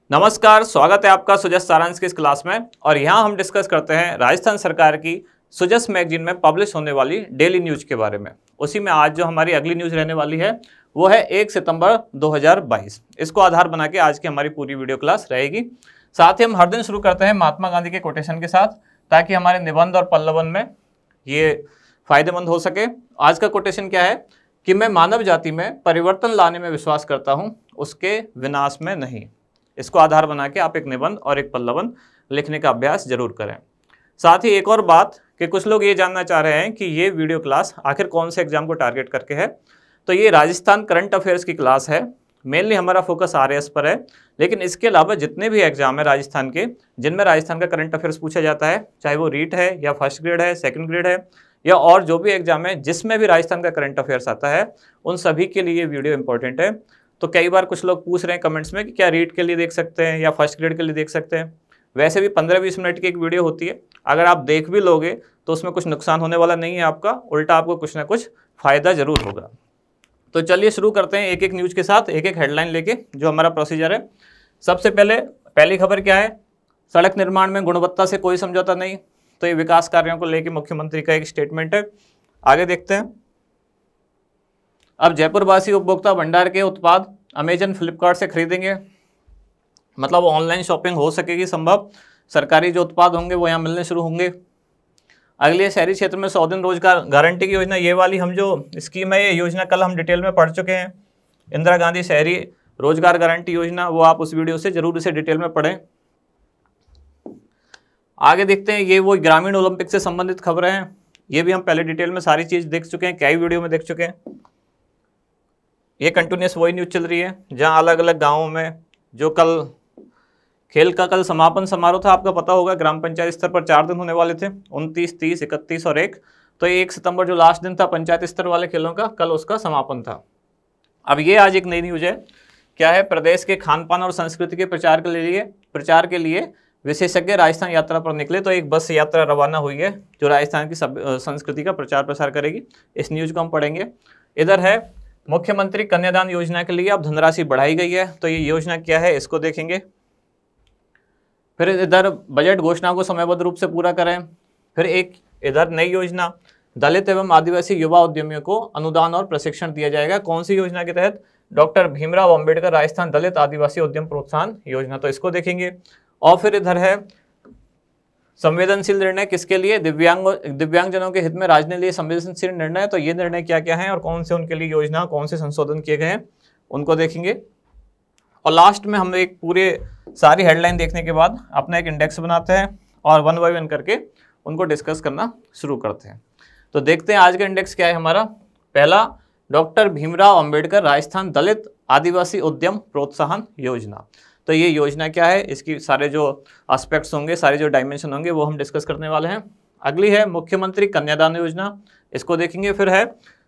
नमस्कार, स्वागत है आपका सुजस सारांश की इस क्लास में। और यहाँ हम डिस्कस करते हैं राजस्थान सरकार की सुजस मैगजीन में पब्लिश होने वाली डेली न्यूज के बारे में। उसी में आज जो हमारी अगली न्यूज रहने वाली है वो है 1 सितंबर 2022। इसको आधार बना के आज की हमारी पूरी वीडियो क्लास रहेगी। साथ ही हम हर दिन शुरू करते हैं महात्मा गांधी के कोटेशन के साथ, ताकि हमारे निबंध और पल्लवन में ये फायदेमंद हो सके। आज का कोटेशन क्या है कि मैं मानव जाति में परिवर्तन लाने में विश्वास करता हूँ, उसके विनाश में नहीं। इसको आधार बना के आप एक निबंध और एक पल्लवन लिखने का अभ्यास जरूर करें। साथ ही एक और बात कि कुछ लोग ये जानना चाह रहे हैं कि ये वीडियो क्लास आखिर कौन से एग्जाम को टारगेट करके है। तो ये राजस्थान करंट अफेयर्स की क्लास है। मेनली हमारा फोकस आरएएस पर है, लेकिन इसके अलावा जितने भी एग्जाम है राजस्थान के, जिनमें राजस्थान का करंट अफेयर्स पूछा जाता है, चाहे वो रीट है या फर्स्ट ग्रेड है, सेकंड ग्रेड है या और जो भी एग्जाम है जिसमें भी राजस्थान का करंट अफेयर्स आता है, उन सभी के लिए वीडियो इंपॉर्टेंट है। तो कई बार कुछ लोग पूछ रहे हैं कमेंट्स में कि क्या रीट के लिए देख सकते हैं या फर्स्ट ग्रेड के लिए देख सकते हैं। वैसे भी 15-20 मिनट की एक वीडियो होती है, अगर आप देख भी लोगे तो उसमें कुछ नुकसान होने वाला नहीं है आपका, उल्टा आपको कुछ ना कुछ फायदा जरूर होगा। तो चलिए शुरू करते हैं एक एक न्यूज के साथ, एक एक हेडलाइन लेके, जो हमारा प्रोसीजर है। सबसे पहली खबर क्या है? सड़क निर्माण में गुणवत्ता से कोई समझौता नहीं। तो ये विकास कार्यों को लेकर मुख्यमंत्री का एक स्टेटमेंट है। आगे देखते हैं। अब जयपुरवासी उपभोक्ता भंडार के उत्पाद अमेजन फ्लिपकार्ट से खरीदेंगे, मतलब ऑनलाइन शॉपिंग हो सकेगी संभव। सरकारी जो उत्पाद होंगे वो यहाँ मिलने शुरू होंगे। अगले शहरी क्षेत्र में 100 दिन रोजगार गारंटी की योजना, ये वाली हम जो स्कीम है, ये योजना कल हम डिटेल में पढ़ चुके हैं। इंदिरा गांधी शहरी रोजगार गारंटी योजना, वो आप उस वीडियो से जरूर इसे डिटेल में पढ़ें। आगे देखते हैं, ये वो ग्रामीण ओलंपिक से संबंधित खबरें हैं। ये भी हम पहले डिटेल में सारी चीज देख चुके हैं, कई वीडियो में देख चुके हैं। ये कंटिन्यूस वही न्यूज चल रही है जहां अलग अलग गांवों में जो कल खेल का कल समापन समारोह था, आपका पता होगा, ग्राम पंचायत स्तर पर 4 दिन होने वाले थे, 29, 30, 31 और 1। तो 1 सितंबर जो लास्ट दिन था पंचायत स्तर वाले खेलों का, कल उसका समापन था। अब ये आज एक नई न्यूज है। क्या है? प्रदेश के खान पान और संस्कृति के प्रचार के लिए विशेषज्ञ राजस्थान यात्रा पर निकले। तो एक बस यात्रा रवाना हुई है जो राजस्थान की संस्कृति का प्रचार प्रसार करेगी। इस न्यूज को हम पढ़ेंगे। इधर है मुख्यमंत्री कन्यादान योजना के लिए अब धनराशि बढ़ाई गई है। तो ये योजना क्या है इसको देखेंगे। फिर इधर बजट घोषणा को समयबद्ध रूप से पूरा करें। फिर एक इधर नई योजना, दलित एवं आदिवासी युवा उद्यमियों को अनुदान और प्रशिक्षण दिया जाएगा। कौन सी योजना के तहत? डॉक्टर भीमराव अंबेडकर राजस्थान दलित आदिवासी उद्यम प्रोत्साहन योजना। तो इसको देखेंगे। और फिर इधर है संवेदनशील निर्णय किसके लिए? दिव्यांगजनों के हित में राज्य ने लिए संवेदनशील निर्णय। तो ये निर्णय क्या क्या है और कौन से उनके लिए योजना, कौन से संशोधन किए गए हैं, उनको देखेंगे। और लास्ट में हम एक पूरे सारी हेडलाइन देखने के बाद अपना एक इंडेक्स बनाते हैं और 1 बाय 1 करके उनको डिस्कस करना शुरू करते हैं। तो देखते हैं आज का इंडेक्स क्या है हमारा। पहला, डॉक्टर भीमराव अंबेडकर राजस्थान दलित आदिवासी उद्यम प्रोत्साहन योजना। तो ये योजना क्या है, इसकी सारे जो एस्पेक्ट्स होंगे, सारे जो डायमेंशन होंगे वो हम डिस्कस करने वाले हैं। अगली है मुख्यमंत्री कन्यादान योजना, इसको देखेंगे। फिर है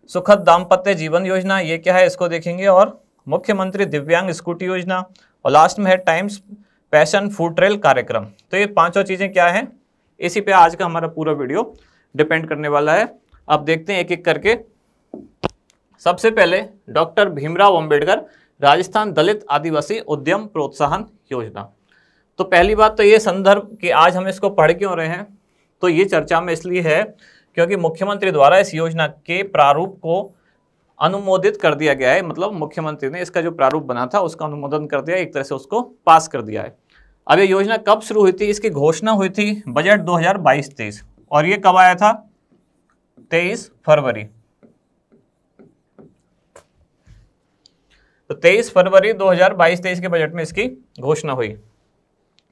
सुखद दाम्पत्य जीवन योजना, ये क्या है इसको देखेंगे। और मुख्यमंत्री दिव्यांग स्कूटी योजना। और लास्ट में है टाइम्स पैशन फूड ट्रेल कार्यक्रम। तो ये पांचों चीजें क्या हैं, इसी पे आज का हमारा पूरा वीडियो डिपेंड करने वाला है। अब देखते हैं एक एक करके। सबसे पहले डॉक्टर भीमराव अंबेडकर राजस्थान दलित आदिवासी उद्यम प्रोत्साहन योजना। तो पहली बात तो ये संदर्भ कि आज हम इसको पढ़ क्यों रहे हैं, तो ये चर्चा में इसलिए है क्योंकि मुख्यमंत्री द्वारा इस योजना के प्रारूप को अनुमोदित कर दिया गया है। मतलब मुख्यमंत्री ने इसका जो प्रारूप बना था उसका अनुमोदन कर दिया, एक तरह से उसको पास कर दिया है। अब ये योजना कब शुरू हुई थी? इसकी घोषणा हुई थी बजट 2022-23। और ये कब आया था? 23 फरवरी। तो 23 फरवरी 2022-23 के बजट में इसकी घोषणा हुई।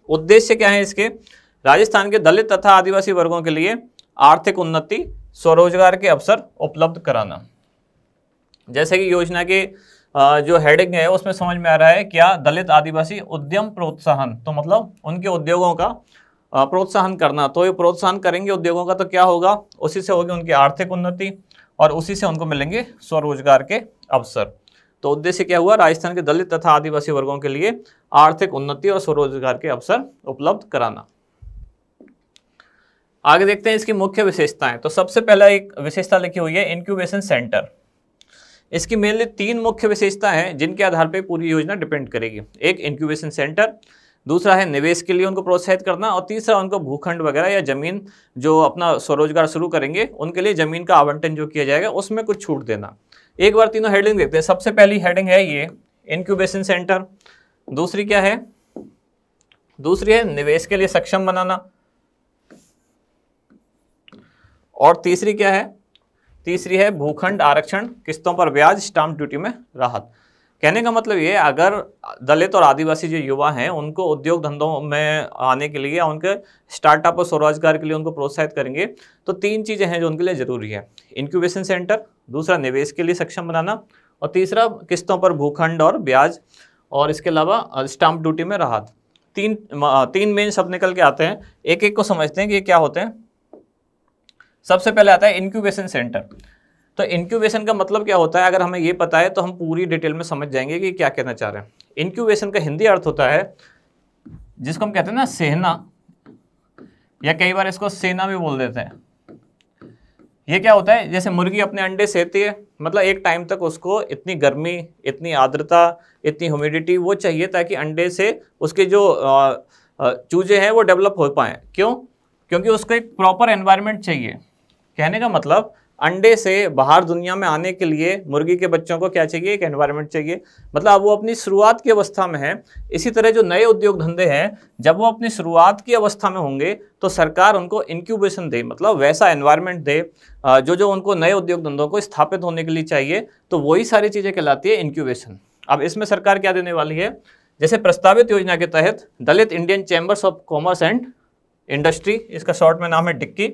उद्देश्य क्या है इसके? राजस्थान के दलित तथा आदिवासी वर्गों के लिए आर्थिक उन्नति, स्वरोजगार के अवसर उपलब्ध कराना। जैसे कि योजना के जो हेडिंग है उसमें समझ में आ रहा है क्या, दलित आदिवासी उद्यम प्रोत्साहन। तो मतलब उनके उद्योगों का प्रोत्साहन करना। तो ये प्रोत्साहन करेंगे उद्योगों का तो क्या होगा, उसी से होगी उनकी आर्थिक उन्नति और उसी से उनको मिलेंगे स्वरोजगार के अवसर। तो उद्देश्य क्या हुआ? राजस्थान के दलित तथा आदिवासी वर्गों के लिए आर्थिक उन्नति और स्वरोजगार के अवसर उपलब्ध कराना। आगे देखते हैं इसकी मुख्य विशेषताएं। तो सबसे पहला एक विशेषता लिखी हुई है इंक्यूबेशन सेंटर। इसकी मेनली 3 मुख्य विशेषता हैं जिनके आधार पर पूरी योजना डिपेंड करेगी। एक इंक्यूबेशन सेंटर, दूसरा है निवेश के लिए उनको प्रोत्साहित करना, और तीसरा उनको भूखंड वगैरह या जमीन जो अपना स्वरोजगार शुरू करेंगे उनके लिए जमीन का आवंटन जो किया जाएगा उसमें कुछ छूट देना। एक बार तीनों हेडिंग देखते हैं। सबसे पहली हेडिंग है ये इंक्यूबेशन सेंटर, दूसरी क्या है, दूसरी है निवेश के लिए सक्षम बनाना, और तीसरी क्या है, तीसरी है भूखंड आरक्षण, किस्तों पर ब्याज, स्टाम्प ड्यूटी में राहत। कहने का मतलब ये, अगर दलित और आदिवासी जो युवा हैं उनको उद्योग धंधों में आने के लिए या उनके स्टार्टअप और स्वरोजगार के लिए उनको प्रोत्साहित करेंगे तो 3 चीज़ें हैं जो उनके लिए ज़रूरी है। इंक्यूबेशन सेंटर, दूसरा निवेश के लिए सक्षम बनाना, और तीसरा किस्तों पर भूखंड और ब्याज, और इसके अलावा स्टाम्प ड्यूटी में राहत। तीन मेन शब्द निकल के आते हैं, एक एक को समझते हैं कि ये क्या होते हैं। सबसे पहले आता है इंक्यूबेशन सेंटर। तो इंक्यूबेशन का मतलब क्या होता है, अगर हमें ये पता है तो हम पूरी डिटेल में समझ जाएंगे कि क्या कहना चाह रहे हैं। इंक्यूबेशन का हिंदी अर्थ होता है जिसको हम कहते हैं ना सेहना, या कई बार इसको सेना भी बोल देते हैं। ये क्या होता है, जैसे मुर्गी अपने अंडे सेती है, मतलब एक टाइम तक उसको इतनी गर्मी, इतनी आर्द्रता, इतनी ह्यूमिडिटी वो चाहिए ताकि अंडे से उसके जो चूजे हैं वो डेवलप हो पाएँ। क्यों? क्योंकि उसको एक प्रॉपर एनवायरनमेंट चाहिए। कहने का मतलब अंडे से बाहर दुनिया में आने के लिए मुर्गी के बच्चों को क्या चाहिए, एक एनवायरनमेंट चाहिए। मतलब अब वो अपनी शुरुआत की अवस्था में है। इसी तरह जो नए उद्योग धंधे हैं, जब वो अपनी शुरुआत की अवस्था में होंगे तो सरकार उनको इंक्यूबेशन दे, मतलब वैसा एनवायरनमेंट दे जो उनको नए उद्योग धंधों को स्थापित होने के लिए चाहिए। तो वही सारी चीज़ें कहलाती है इंक्यूबेशन। अब इसमें सरकार क्या देने वाली है, जैसे प्रस्तावित योजना के तहत Dalit Indian chambers of commerce and industry, इसका शॉर्ट में नाम है डिक्की,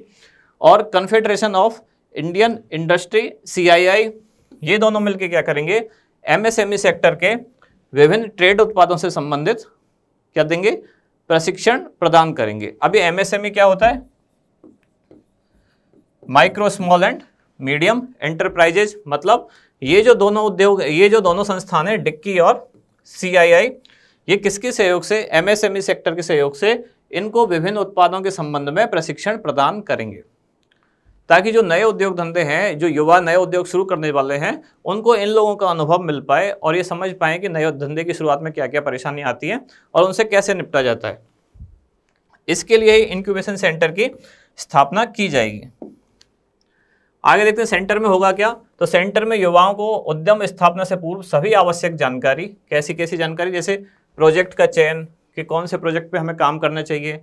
और confederation of Indian industry CII, ये दोनों मिलकर क्या करेंगे, MSME सेक्टर के विभिन्न ट्रेड उत्पादों से संबंधित क्या देंगे, प्रशिक्षण प्रदान करेंगे। अभी MSME क्या होता है, micro small and medium enterprises. मतलब ये जो दोनों उद्योग, ये जो दोनों संस्थान है डिक्की और CII, ये किसके सहयोग से, MSME सेक्टर के सहयोग से इनको विभिन्न उत्पादों के संबंध में प्रशिक्षण प्रदान करेंगे, ताकि जो नए उद्योग धंधे हैं, जो युवा नए उद्योग शुरू करने वाले हैं, उनको इन लोगों का अनुभव मिल पाए और ये समझ पाएं कि नए धंधे की शुरुआत में क्या क्या परेशानी आती है और उनसे कैसे निपटा जाता है। इसके लिए इंक्यूबेशन सेंटर की स्थापना की जाएगी। आगे देखते हैं सेंटर में होगा क्या। तो सेंटर में युवाओं को उद्यम स्थापना से पूर्व सभी आवश्यक जानकारी, कैसी कैसी जानकारी, जैसे प्रोजेक्ट का चयन कि कौन से प्रोजेक्ट पे हमें काम करना चाहिए,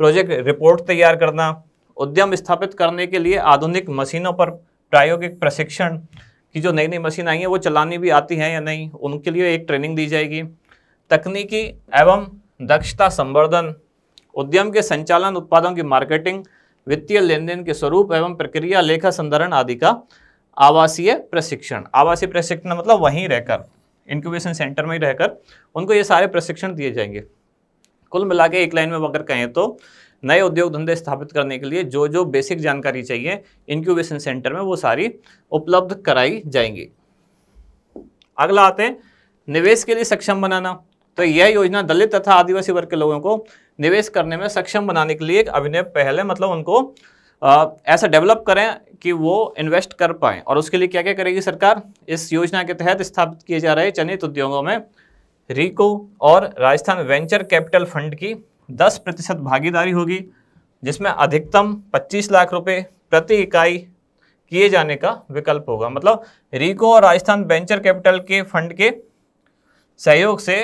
प्रोजेक्ट रिपोर्ट तैयार करना, उद्यम स्थापित करने के लिए आधुनिक मशीनों पर प्रायोगिक प्रशिक्षण, की जो नई नई मशीन आई हैं वो चलानी भी आती हैं या नहीं, उनके लिए एक ट्रेनिंग दी जाएगी। तकनीकी एवं दक्षता संवर्धन, उद्यम के संचालन, उत्पादों की मार्केटिंग, वित्तीय लेन देन के स्वरूप एवं प्रक्रिया, लेखा संधारण आदि का आवासीय प्रशिक्षण। आवासीय प्रशिक्षण मतलब वहीं रहकर, इंक्यूबेशन सेंटर में ही रहकर उनको ये सारे प्रशिक्षण दिए जाएंगे। कुल मिला के एक लाइन में अगर कहें तो नए उद्योग धंधे स्थापित करने के लिए जो जो बेसिक जानकारी चाहिए इंक्यूबेशन सेंटर में वो सारी उपलब्ध कराई जाएंगी। अगला आते हैं निवेश के लिए सक्षम बनाना। तो यह योजना दलित तथा आदिवासी वर्ग के लोगों को निवेश करने में सक्षम बनाने के लिए एक अभिनव पहल है। मतलब उनको ऐसा डेवलप करें कि वो इन्वेस्ट कर पाएँ। और उसके लिए क्या क्या करेगी सरकार, इस योजना के तहत स्थापित किए जा रहे चयनित उद्योगों में रीको और राजस्थान वेंचर कैपिटल फंड की 10% भागीदारी होगी, जिसमें अधिकतम 25 लाख रुपए प्रति इकाई किए जाने का विकल्प होगा। मतलब रीको और राजस्थान वेंचर कैपिटल के फंड के सहयोग से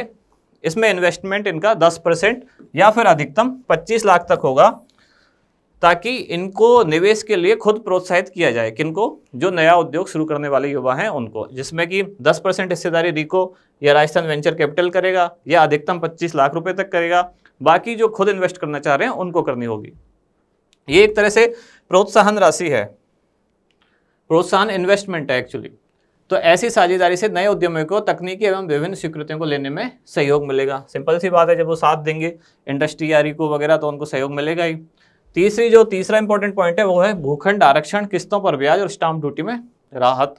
इसमें इन्वेस्टमेंट इनका 10% या फिर अधिकतम 25 लाख तक होगा, ताकि इनको निवेश के लिए खुद प्रोत्साहित किया जाए। किनको, जो नया उद्योग शुरू करने वाले युवा हैं उनको, जिसमें कि 10% हिस्सेदारी रीको या राजस्थान वेंचर कैपिटल करेगा या अधिकतम 25 लाख रुपए तक करेगा। बाकी जो खुद इन्वेस्ट करना चाह रहे हैं उनको करनी होगी। ये एक तरह से प्रोत्साहन राशि है, प्रोत्साहन इन्वेस्टमेंट है एक्चुअली। तो ऐसी साझेदारी से नए उद्यमियों को तकनीकी एवं विभिन्न स्वीकृतियों को लेने में सहयोग मिलेगा। सिंपल सी बात है, जब वो साथ देंगे इंडस्ट्री या रीको वगैरह तो उनको सहयोग मिलेगा ही। तीसरा इंपॉर्टेंट पॉइंट है वो है भूखंड आरक्षण, किस्तों पर ब्याज और स्टाम्प ड्यूटी में राहत।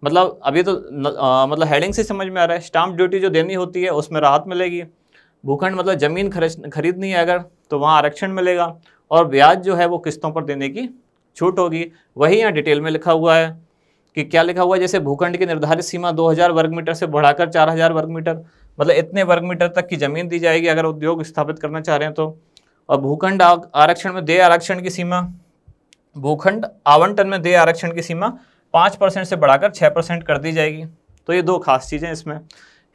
मतलब अभी तो मतलब हेडिंग से समझ में आ रहा है, स्टाम्प ड्यूटी जो देनी होती है उसमें राहत मिलेगी। भूखंड मतलब जमीन खरीदनी है अगर, तो वहाँ आरक्षण मिलेगा। और ब्याज जो है वो किस्तों पर देने की छूट होगी, वही यहाँ डिटेल में लिखा हुआ है। कि क्या लिखा हुआ है, जैसे भूखंड की निर्धारित सीमा 2000 वर्ग मीटर से बढ़ाकर 4000 वर्ग मीटर, मतलब इतने वर्ग मीटर तक की जमीन दी जाएगी अगर उद्योग स्थापित करना चाह रहे हैं तो। और भूखंड आरक्षण में देय आरक्षण की सीमा, भूखंड आवंटन में देय आरक्षण की सीमा 5% से बढ़ाकर 6% कर दी जाएगी। तो ये दो खास चीज़ें इसमें।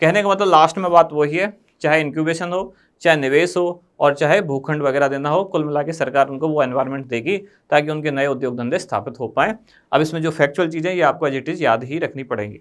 कहने का मतलब लास्ट में बात वही है, चाहे इंक्यूबेशन हो, चाहे निवेश हो और चाहे भूखंड वगैरह देना हो, कुल मिला के सरकार उनको वो एनवायरनमेंट देगी ताकि उनके नए उद्योग धंधे स्थापित हो पाएँ। अब इसमें जो फैक्चुअल चीज़ें ये आपको एज इट इज़ याद ही रखनी पड़ेंगी।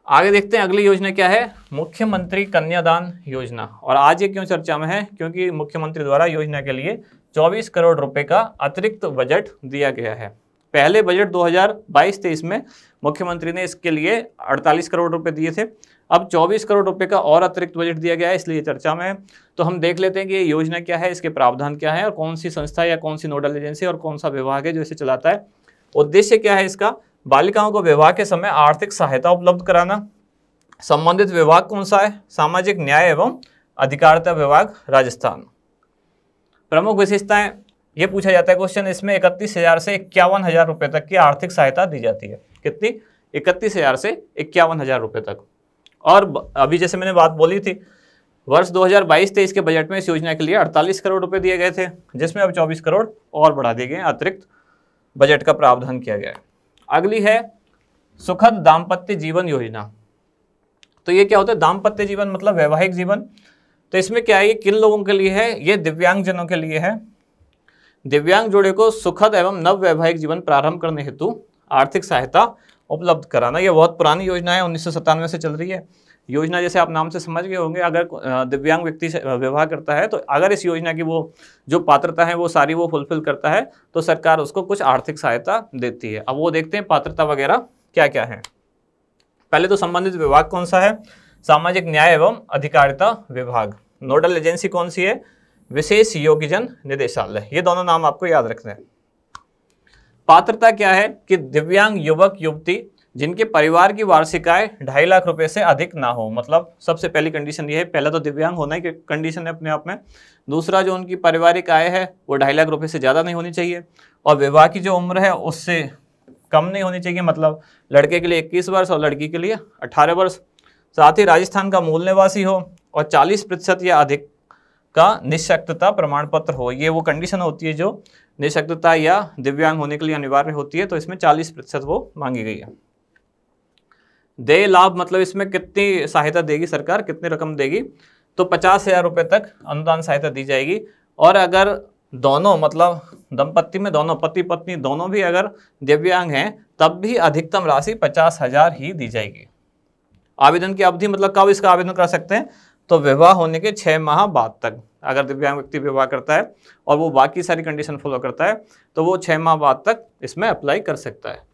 आगे देखते हैं अगली योजना क्या है, मुख्यमंत्री कन्यादान योजना। और आज ये क्यों चर्चा में है, क्योंकि मुख्यमंत्री द्वारा योजना के लिए 24 करोड़ रुपए का अतिरिक्त बजट दिया गया है। पहले बजट 2022-23 में मुख्यमंत्री ने इसके लिए 48 करोड़ रुपए दिए थे, अब 24 करोड़ रुपए का और अतिरिक्त बजट दिया गया है, इसलिए चर्चा में है। तो हम देख लेते हैं कि ये योजना क्या है, इसके प्रावधान क्या है और कौन सी संस्था या कौन सी नोडल एजेंसी और कौन सा विभाग है जो इसे चलाता है। उद्देश्य क्या है इसका, बालिकाओं को विवाह के समय आर्थिक सहायता उपलब्ध कराना। संबंधित विभाग कौन सा है, सामाजिक न्याय एवं अधिकारिता विभाग, राजस्थान। प्रमुख विशेषताएं, ये पूछा जाता है क्वेश्चन, इसमें 31,000 से 51,000 रुपए तक की आर्थिक सहायता दी जाती है। कितनी, 31,000 से 51,000 रुपए तक। और अभी जैसे मैंने बात बोली थी, वर्ष 2022-23 के बजट में इस योजना के लिए 48 करोड़ रुपए दिए गए थे, जिसमें अब 24 करोड़ और बढ़ा दिए गए, अतिरिक्त बजट का प्रावधान किया गया है। अगली है सुखद दाम्पत्य जीवन योजना। तो ये क्या होता है, दाम्पत्य जीवन मतलब वैवाहिक जीवन। तो इसमें क्या है, ये किन लोगों के लिए है, ये दिव्यांगजनों के लिए है। दिव्यांग जोड़े को सुखद एवं नव वैवाहिक जीवन प्रारंभ करने हेतु आर्थिक सहायता उपलब्ध कराना। ये बहुत पुरानी योजना है, 1997 से चल रही है योजना। जैसे आप नाम से समझ गए होंगे, अगर दिव्यांग व्यक्ति से विवाह करता है तो अगर इस योजना की वो जो पात्रता है वो सारी वो फुलफिल करता है तो सरकार उसको कुछ आर्थिक सहायता देती है। अब वो देखते हैं पात्रता वगैरह क्या क्या है। पहले तो संबंधित विभाग कौन सा है, सामाजिक न्याय एवं अधिकारिता विभाग। नोडल एजेंसी कौन सी है, विशेष योग्यजन निदेशालय। ये दोनों नाम आपको याद रखने हैं। पात्रता क्या है कि दिव्यांग युवक युवती जिनके परिवार की वार्षिक आय 2.5 लाख रुपए से अधिक ना हो। मतलब सबसे पहली कंडीशन ये है, पहला तो दिव्यांग होना ही कंडीशन है अपने आप में। दूसरा, जो उनकी पारिवारिक आय है वो 2.5 लाख रुपए से ज़्यादा नहीं होनी चाहिए। और विवाह की जो उम्र है उससे कम नहीं होनी चाहिए, मतलब लड़के के लिए 21 वर्ष और लड़की के लिए 18 वर्ष। साथ ही राजस्थान का मूल निवासी हो और 40% या अधिक का निःशक्तता प्रमाण पत्र हो। ये वो कंडीशन होती है जो निःशक्तता या दिव्यांग होने के लिए अनिवार्य होती है, तो इसमें 40% वो मांगी गई है। देय लाभ मतलब इसमें कितनी सहायता देगी सरकार, कितनी रकम देगी, तो 50,000 रुपये तक अनुदान सहायता दी जाएगी। और अगर दोनों मतलब दंपत्ति में दोनों पति पत्नी दोनों भी अगर दिव्यांग हैं तब भी अधिकतम राशि 50,000 ही दी जाएगी। आवेदन की अवधि मतलब कब इसका आवेदन कर सकते हैं, तो विवाह होने के 6 माह बाद तक। अगर दिव्यांग व्यक्ति विवाह करता है और वो बाकी सारी कंडीशन फॉलो करता है तो वो 6 माह बाद तक इसमें अप्लाई कर सकता है।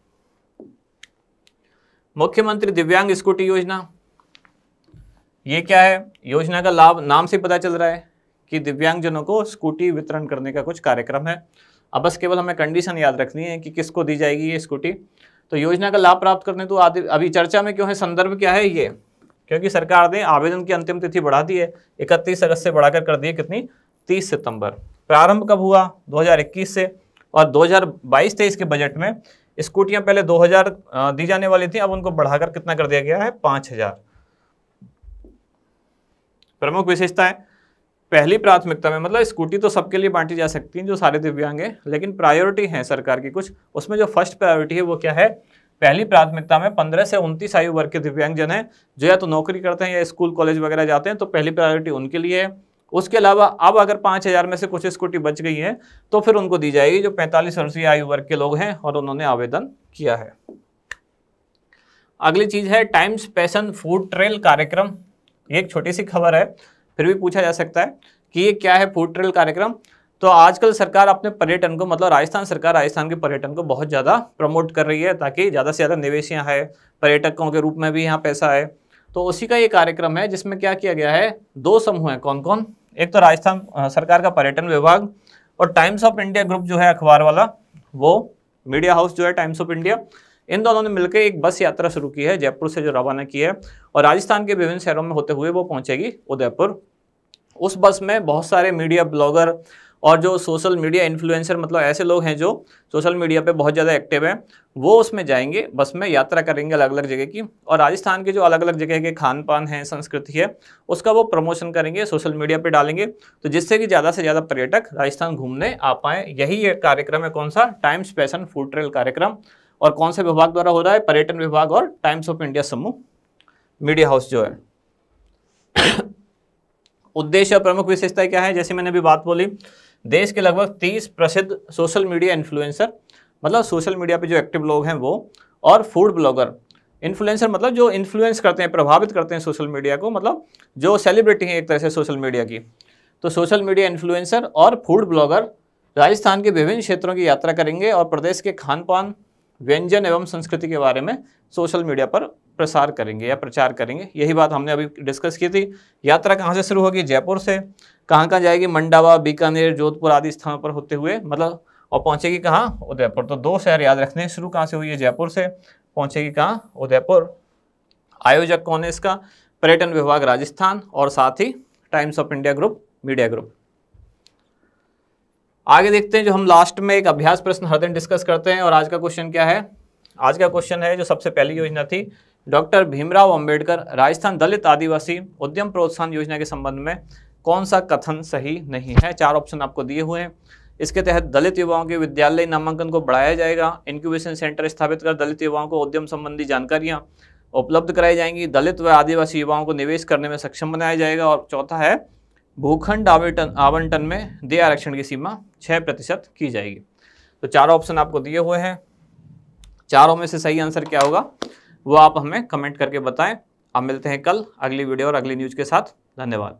मुख्यमंत्री दिव्यांग स्कूटी योजना, ये क्या है, योजना का लाभ नाम से पता चल रहा है कि दिव्यांगजनों को स्कूटी वितरण करने का कुछ कार्यक्रम है। अब बस केवल हमें कंडीशन याद रखनी है कि किसको दी जाएगी ये स्कूटी। तो योजना का लाभ प्राप्त करने तो अभी चर्चा में क्यों है, संदर्भ क्या है ये, क्योंकि सरकार ने आवेदन की अंतिम तिथि बढ़ा दी है, 31 अगस्त से बढ़ाकर कर दी है कितनी, 30 सितंबर। प्रारंभ कब हुआ, 2021 से। और 2022-23 के बजट में स्कूटियां पहले 2000 दी जाने वाली थी, अब उनको बढ़ाकर कितना कर दिया गया है, 5000। प्रमुख विशेषताएं, पहली प्राथमिकता में मतलब स्कूटी तो सबके लिए बांटी जा सकती है जो सारे दिव्यांग हैं, लेकिन प्रायोरिटी है सरकार की कुछ, उसमें जो फर्स्ट प्रायोरिटी है वो क्या है, पहली प्राथमिकता में 15 से 29 आयु वर्ग के दिव्यांगजन हैं जो या तो नौकरी करते हैं या स्कूल कॉलेज वगैरह जाते हैं, तो पहली प्रायोरिटी उनके लिए है। उसके अलावा अब अगर 5,000 में से कुछ स्कूटी बच गई है तो फिर उनको दी जाएगी जो 45 वर्षीय आयु वर्ग के लोग हैं और उन्होंने आवेदन किया है। अगली चीज है टाइम्स पैशन फूड ट्रेल कार्यक्रम। ये एक छोटी सी खबर है, फिर भी पूछा जा सकता है कि ये क्या है फूड ट्रेल कार्यक्रम। तो आजकल सरकार अपने पर्यटन को मतलब राजस्थान सरकार राजस्थान के पर्यटन को बहुत ज़्यादा प्रमोट कर रही है ताकि ज़्यादा से ज़्यादा निवेश यहाँ आए, पर्यटकों के रूप में भी यहाँ पैसा आए। तो उसी का ये कार्यक्रम है जिसमें क्या किया गया है, 2 समूह हैं। कौन कौन, एक तो राजस्थान सरकार का पर्यटन विभाग और टाइम्स ऑफ इंडिया ग्रुप जो है अखबार वाला, वो मीडिया हाउस जो है टाइम्स ऑफ इंडिया, इन दोनों ने मिलकर एक बस यात्रा शुरू की है जयपुर से जो रवाना की है और राजस्थान के विभिन्न शहरों में होते हुए वो पहुंचेगी उदयपुर। उस बस में बहुत सारे मीडिया ब्लॉगर और जो सोशल मीडिया इन्फ्लुएंसर मतलब ऐसे लोग हैं जो सोशल मीडिया पे बहुत ज़्यादा एक्टिव हैं, वो उसमें जाएंगे, बस में यात्रा करेंगे अलग अलग जगह की, और राजस्थान के जो अलग अलग जगह के खान पान है, संस्कृति है, उसका वो प्रमोशन करेंगे, सोशल मीडिया पे डालेंगे, तो जिससे कि ज़्यादा से ज़्यादा पर्यटक राजस्थान घूमने आ पाएँ। यही एक कार्यक्रम है, कौन सा, टाइम्स पैशन फूड ट्रेल कार्यक्रम। और कौन से विभाग द्वारा हो रहा है, पर्यटन विभाग और टाइम्स ऑफ इंडिया समूह मीडिया हाउस जो है। उद्देश्य और प्रमुख विशेषता क्या है, जैसे मैंने अभी बात बोली, देश के लगभग 30 प्रसिद्ध सोशल मीडिया इन्फ्लुएंसर, मतलब सोशल मीडिया पे जो एक्टिव लोग हैं वो, और फूड ब्लॉगर। इन्फ्लुएंसर मतलब जो इन्फ्लुएंस करते हैं, प्रभावित करते हैं सोशल मीडिया को, मतलब जो सेलिब्रिटी हैं एक तरह से सोशल मीडिया की। तो सोशल मीडिया इन्फ्लुएंसर और फूड ब्लॉगर राजस्थान के विभिन्न क्षेत्रों की यात्रा करेंगे और प्रदेश के खान पान, व्यंजन एवं संस्कृति के बारे में सोशल मीडिया पर प्रसार करेंगे या प्रचार करेंगे। यही बात हमने अभी डिस्कस की थी। यात्रा कहाँ से शुरू होगी, जयपुर से। कहाँ कहाँ जाएगी, मंडावा, बीकानेर, जोधपुर आदि स्थानों पर होते हुए, मतलब, और पहुँचेगी कहाँ, उदयपुर। तो 2 शहर याद रखने हैं। शुरू कहाँ से हुई है, जयपुर से, पहुँचेगी कहाँ, उदयपुर। आयोजक कौन है इसका, पर्यटन विभाग राजस्थान, और साथ ही Times of India group, media group. आगे देखते हैं, जो हम लास्ट में एक अभ्यास प्रश्न हर दिन डिस्कस करते हैं। और आज का क्वेश्चन क्या है, आज का क्वेश्चन है, जो सबसे पहली योजना थी, डॉक्टर भीमराव अंबेडकर राजस्थान दलित आदिवासी उद्यम प्रोत्साहन योजना के संबंध में कौन सा कथन सही नहीं है। 4 ऑप्शन आपको दिए हुए हैं। इसके तहत दलित युवाओं के विद्यालय नामांकन को बढ़ाया जाएगा, इंक्यूबेशन सेंटर स्थापित कर दलित युवाओं को उद्यम संबंधी जानकारियां उपलब्ध कराई जाएंगी, दलित व आदिवासी युवाओं को निवेश करने में सक्षम बनाया जाएगा, और चौथा है भूखंड आवंटन में देय आरक्षण की सीमा 6% की जाएगी। तो 4 ऑप्शन आपको दिए हुए हैं। चारों में से सही आंसर क्या होगा वो आप हमें कमेंट करके बताएं। अब मिलते हैं कल अगली वीडियो और अगली न्यूज़ के साथ। धन्यवाद।